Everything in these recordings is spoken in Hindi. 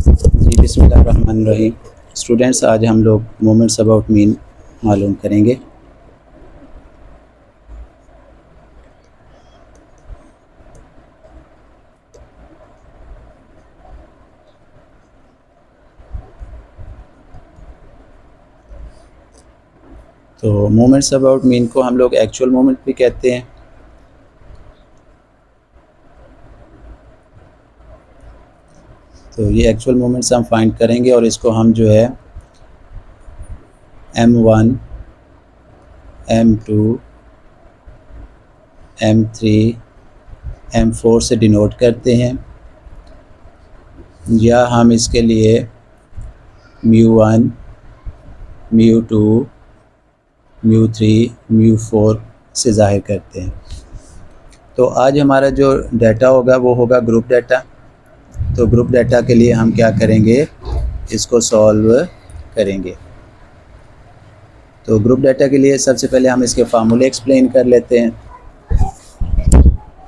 जी बिस्मिल्लाहिर्रहमानिर्रहीम। स्टूडेंट्स, आज हम लोग मोमेंट्स अबाउट मीन मालूम करेंगे। तो मोमेंट्स अबाउट मीन को हम लोग एक्चुअल मोमेंट भी कहते हैं। तो ये एक्चुअल मोमेंट्स हम फाइंड करेंगे और इसको हम जो है M1, M2, M3, M4 से डिनोट करते हैं, या हम इसके लिए μ1, μ2, μ3, μ4 से ज़ाहिर करते हैं। तो आज हमारा जो डाटा होगा वो होगा ग्रुप डाटा। तो ग्रुप डाटा के लिए हम क्या करेंगे, इसको सॉल्व करेंगे। तो ग्रुप डाटा के लिए सबसे पहले हम इसके फार्मूले एक्सप्लेन कर लेते हैं।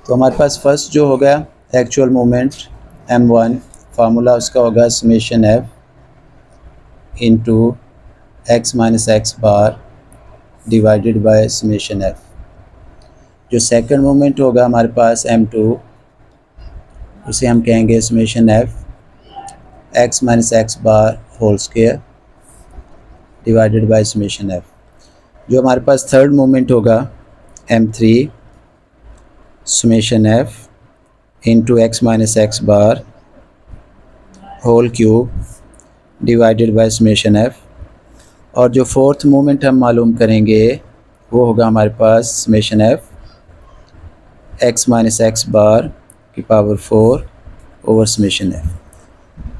तो हमारे पास फर्स्ट जो होगा एक्चुअल मोमेंट M1, फार्मूला उसका होगा summation F into x minus X bar divided by summation F। जो सेकंड मोमेंट होगा हमारे पास M2, उसे हम कहेंगे summation F x minus X bar whole square divided by summation F। जो हमारे पास थर्ड मोमेंट होगा M3, summation F into X minus X bar whole cube divided by summation F। और जो फोर्थ मोमेंट हम मालूम करेंगे वो होगा हमारे पास summation F X minus X bar की पावर 4 ओवर समेशन F।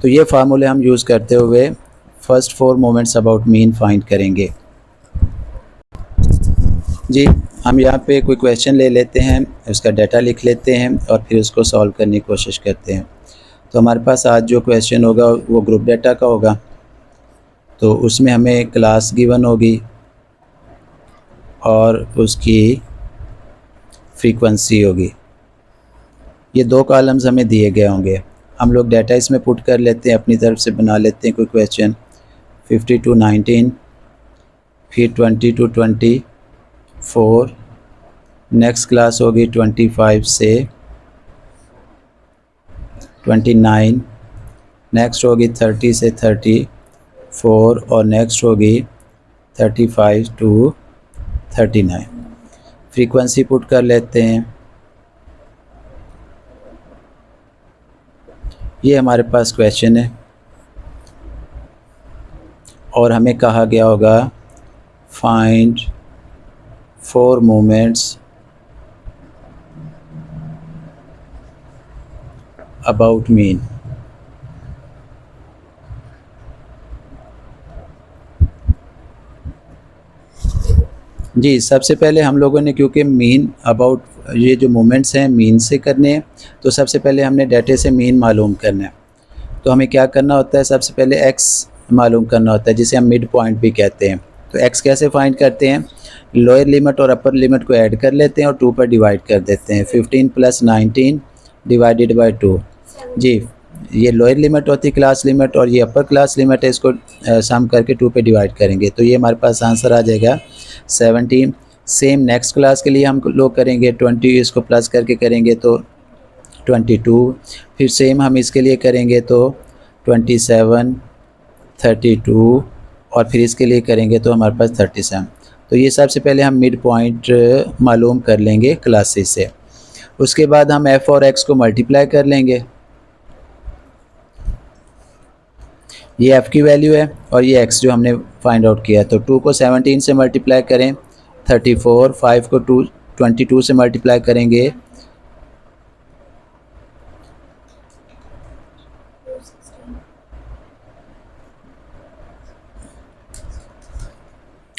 तो ये फार्मूले हम यूज़ करते हुए first 4 moments about mean find करेंगे। जी, हम यहाँ पे कोई क्वेश्चन ले लेते हैं, उसका डाटा लिख लेते हैं और फिर उसको सॉल्व करने की कोशिश करते हैं। तो हमारे पास आज जो क्वेश्चन होगा वो ग्रुप डाटा का होगा। तो उसमें हमें क्लास गिवन होगी और उसकी फ्रीक्वेंसी होगी। ये दो कॉलम्स हमें दिए गए होंगे। हम लोग डाटा इसमें पुट कर लेते हैं, अपनी तरफ से बना लेते हैं कोई क्वेश्चन। 50 to 19, फिर 20 to 24, नेक्स्ट क्लास होगी 25 से 29, नेक्स्ट होगी 30 से 34 और नेक्स्ट होगी 35 to 39। फ्रीक्वेंसी पुट कर लेते हैं। ये हमारे पास क्वेश्चन है और हमें कहा गया होगा फाइंड 4 मोमेंट्स अबाउट मीन। जी, सबसे पहले हम लोगों ने, क्योंकि मीन अबाउट ये जो मोमेंट्स हैं मीन से करने हैं, तो सबसे पहले हमने डाटे से मीन मालूम करना है। तो हमें क्या करना होता है, सबसे पहले x मालूम करना होता है, जिसे हम मिड पॉइंट भी कहते हैं। तो x कैसे फाइंड करते हैं, लोअर लिमिट और अपर लिमिट को ऐड कर लेते हैं और 2 पर डिवाइड कर देते हैं। 15 + 19 डिवाइडेड बाय 2। जी, ये लोअर लिमिट होती है क्लास लिमिट और ये अपर क्लास लिमिट है, इसको सम करके 2 पे डिवाइड करेंगे तो ये हमारे पास आंसर आ जाएगा 17। सेम नेक्स्ट क्लास के लिए हम लोग करेंगे 20, इसको प्लस करके करेंगे तो 22, फिर सेम हम इसके लिए करेंगे तो 27, 32 और फिर इसके लिए करेंगे तो हमारे पास 37। तो ये सबसे पहले हम मिड पॉइंट मालूम कर लेंगे क्लासेस से। उसके बाद हम f और x को मल्टीप्लाई कर लेंगे। ये f की वैल्यू है और ये x जो हमने फाइंड आउट किया। तो 2 को 17 से मल्टीप्लाई करें 34, 5 को 22 से मल्टीप्लाई करेंगे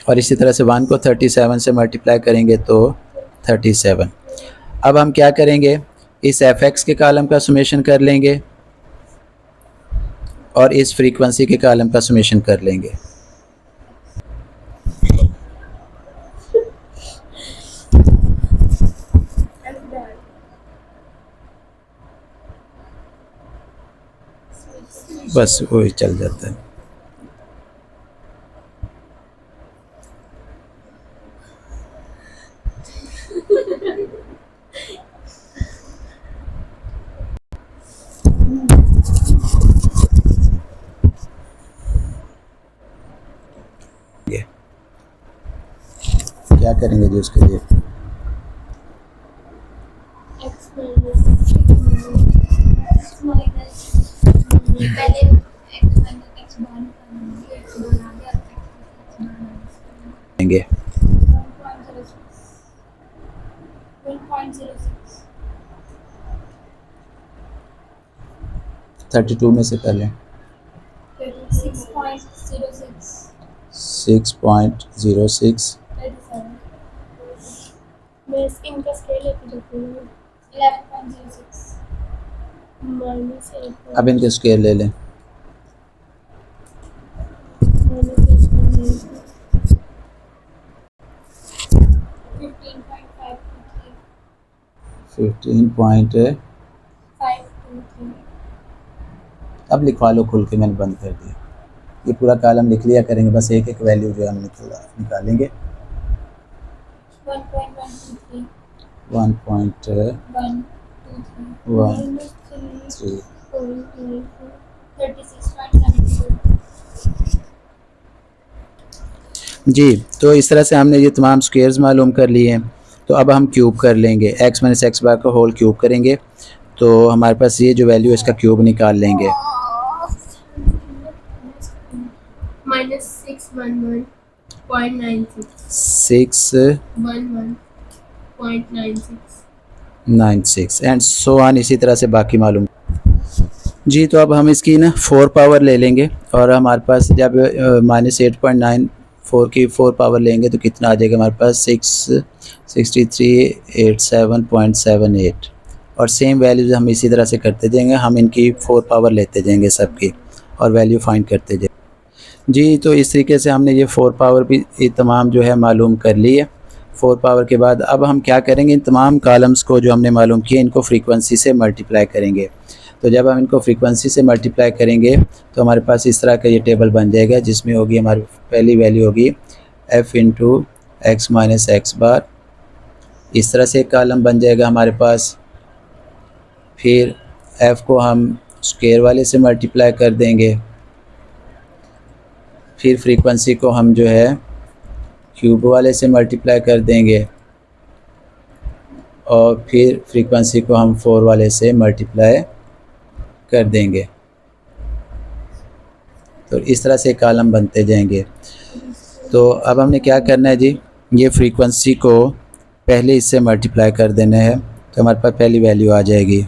और इसी तरह से 1 को 37 से मल्टीप्लाई करेंगे तो 37। अब हम क्या करेंगे, इस fx के कॉलम का समेशन कर लेंगे और इस फ्रीक्वेंसी के कॉलम का समेशन कर लेंगे। बस वही चल जाता है। ये क्या करेंगे जी उसके लिए? लेंगे 32 में से कर लें 6.06 मैं इनका स्केल लेके जाती हूँ 11.06 माइनस 8 अब इनके स्केल ले लें। माइनस 15.523 523 अब लिखवा लो खुल के, मैंने बंद कर दिया। ये पूरा कॉलम लिख लिया करेंगे, बस एक एक वैल्यू जो है हम निकालेंगे। 1.123 1.123 जी। तो इस तरह से हमने ये तमाम स्क्वेयर्स मालूम कर लिए हैं। तो अब हम क्यूब कर लेंगे, x माइनस एक्स बार का होल क्यूब करेंगे तो हमारे पास ये जो वैल्यू है इसका क्यूब निकाल लेंगे। माइनस 611.96 611.96 एंड सो ऑन, इसी तरह से बाकी मालूम। जी तो अब हम इसकी ना 4 पावर ले लेंगे और हमारे पास जब -8.94 की 4 पावर लेंगे तो कितना आ जाएगा हमारे पास 66387.78 और सेम वैल्यूज हम इसी तरह से करते जाएंगे। हम इनकी 4 पावर लेते जाएंगे सबकी और वैल्यू फाइंड करते जाएंगे। जी तो इस तरीके से हमने ये 4 पावर भी ये तमाम जो है मालूम कर ली है। 4 पावर के बाद अब हम क्या करेंगे, इन तमाम कॉलम्स को जो हमने मालूम किए इनको फ्रीक्वेंसी से मल्टीप्लाई करेंगे। तो जब हम इनको फ्रीक्वेंसी से मल्टीप्लाई करेंगे तो हमारे पास इस तरह का ये टेबल बन जाएगा जिसमें होगी हमारी पहली वैल्यू होगी f into X minus X bar. इस तरह से एक कॉलम बन जाएगा हमारे पास। फिर f को हम स्क्वायर वाले से मल्टीप्लाई कर देंगे। फिर फ्रीक्वेंसी को हम जो है क्यूब वाले से मल्टीप्लाई कर देंगे और फिर फ्रीक्वेंसी को हम 4 वाले से मल्टीप्लाई कर देंगे। तो इस तरह से कॉलम बनते जाएंगे। तो अब हमने क्या करना है जी, ये फ्रीक्वेंसी को पहले इससे मल्टीप्लाई कर देना है तो हमारे पास पहली वैल्यू आ जाएगी।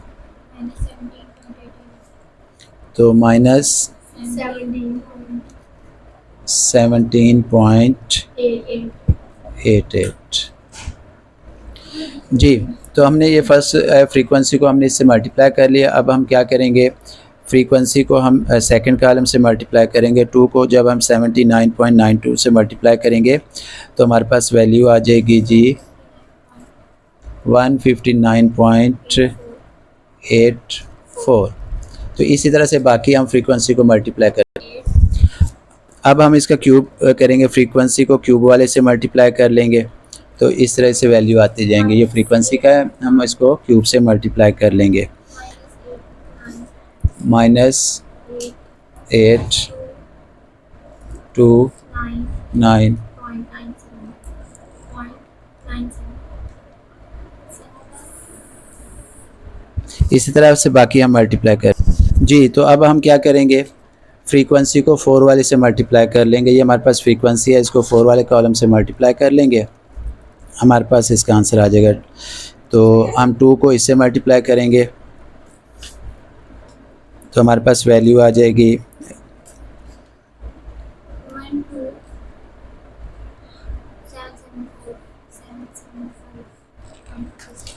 तो -17.88 जी। तो हमने ये फर्स्ट फ्रीक्वेंसी को हमने इससे मल्टीप्लाई कर लिया। अब हम क्या करेंगे, फ्रीक्वेंसी को हम सेकंड कॉलम से मल्टीप्लाई करेंगे। 2 को जब हम 79.92 से मल्टीप्लाई करेंगे तो हमारे पास वैल्यू आ जाएगी जी 159.84। तो इसी तरह से बाकी हम फ्रीक्वेंसी को मल्टीप्लाई करेंगे। अब हम इसका क्यूब करेंगे, फ्रीक्वेंसी को क्यूब वाले से मल्टीप्लाई कर लेंगे तो इस तरह से वैल्यू आती जाएंगे। ये फ्रीक्वेंसी का है, हम इसको क्यूब से मल्टीप्लाई कर लेंगे। -829 इसी तरह से बाकी हम मल्टीप्लाई कर जी। तो अब हम क्या करेंगे, फ्रीक्वेंसी को 4 वाले से मल्टीप्लाई कर लेंगे। ये हमारे पास फ्रीक्वेंसी है, इसको 4 वाले कॉलम से मल्टीप्लाई कर लेंगे, हमारे पास इसका आंसर आ जाएगा। तो हम 2 को इससे मल्टीप्लाई करेंगे तो हमारे पास वैल्यू आ जाएगी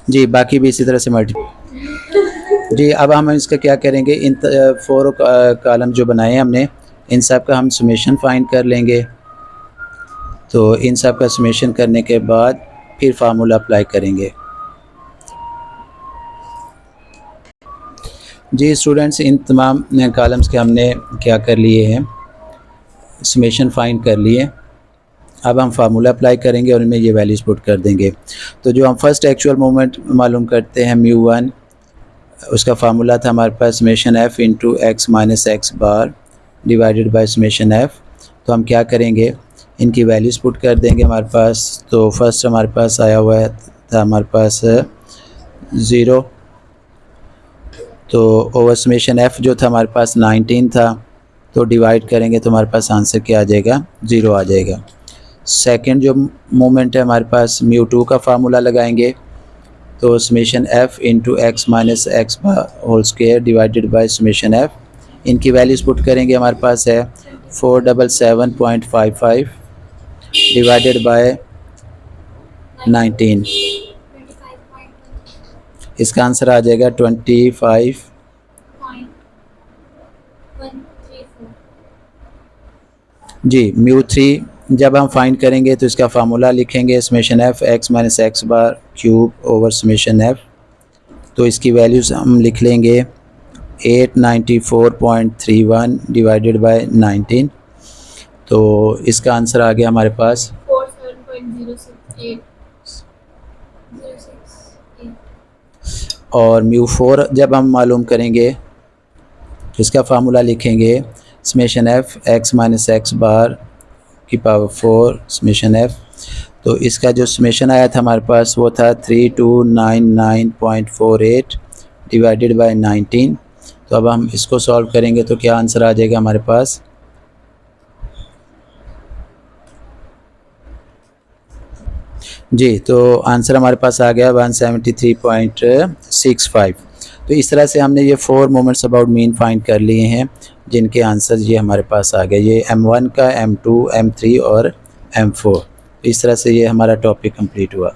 जी। बाकी भी इसी तरह से मल्टीप्लाई जी। अब हम इसका क्या करेंगे, इन 4 कॉलम जो बनाए हैं हमने इन सब का हम समेशन फाइंड कर लेंगे। तो इन सब का समेशन करने के बाद फिर फार्मूला अप्लाई करेंगे। जी स्टूडेंट्स, इन तमाम कॉलम्स के हमने क्या कर लिए हैं, समेशन फाइंड कर लिए। अब हम फार्मूला अप्लाई करेंगे और इनमें ये वैल्यूज़ पुट कर देंगे। तो जो हम फर्स्ट एक्चुअल मोमेंट मालूम करते हैं μ1, उसका फार्मूला था हमारे पास summation f into X minus X bar divided by summation f। तो हम क्या करेंगे, इनकी वैल्यूज़ पुट कर देंगे हमारे पास। तो फर्स्ट हमारे पास आया हुआ था हमारे पास 0, तो ओवर समेशन f जो था हमारे पास 19 था, तो डिवाइड करेंगे तो हमारे पास आंसर क्या आ जाएगा, 0 आ जाएगा। सेकंड जो मोमेंट है हमारे पास μ2 का फार्मूला लगाएंगे, तो summation f into X minus X whole square divided by summation f। इनकी वैल्यूज़ पुट करेंगे, हमारे पास है 477.55 डिवाइडेड बाय 19, 25.134। इसका आंसर आ जाएगा 25। जी μ3 जब हम फाइंड करेंगे तो इसका फार्मूला लिखेंगे summation f X minus X bar cube over summation f। तो इसकी वैल्यूज़ हम लिख लेंगे 894.31 डिवाइडेड बाय 19। तो इसका आंसर आ गया हमारे पास 47.068। और μ4 जब हम मालूम करेंगे तो इसका फार्मूला लिखेंगे summation f X minus X bar की पावर 4 समेशन f। तो इसका जो समेशन आया था हमारे पास वो था 3299.48 डिवाइडेड बाय 19। तो अब हम इसको सॉल्व करेंगे तो क्या आंसर आ जाएगा हमारे पास, जी तो आंसर हमारे पास आ गया 173.65। तो इस तरह से हमने ये 4 मोमेंट्स अबाउट मीन फाइंड कर लिए हैं, जिनके आंसर ये हमारे पास आ गए। ये M1 का, M2, M3 और M4। इस तरह से ये हमारा टॉपिक कंप्लीट हुआ।